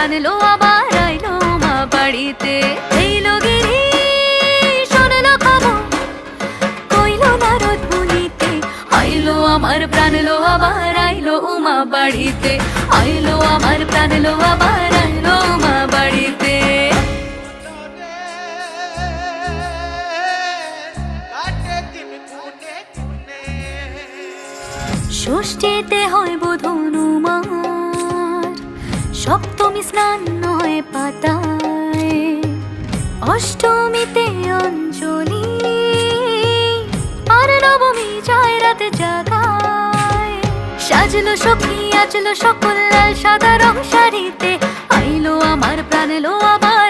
প্রাণ লো আবার আইলো উমা বাড়িতে। এইলো গিরি শোনলো খবর, কইলো নারদ মুনিতে, আইলো আমার প্রাণ লো আবার আইলো উমা বাড়িতে, আইলো আমার প্রাণ লো আবার আইলো উমা বাড়িতে। ষষ্ঠীতে হয় বোধন উমার, সপ্তমী স্নান হয় পাতায়, অষ্টমীতে অঞ্জলি, আর নবমী যায় রাতে জাগায়। সাজলো সখী আজলো সকল লাল সাদা রং শাড়িতে, আইলো আমার প্রাণ লো আবার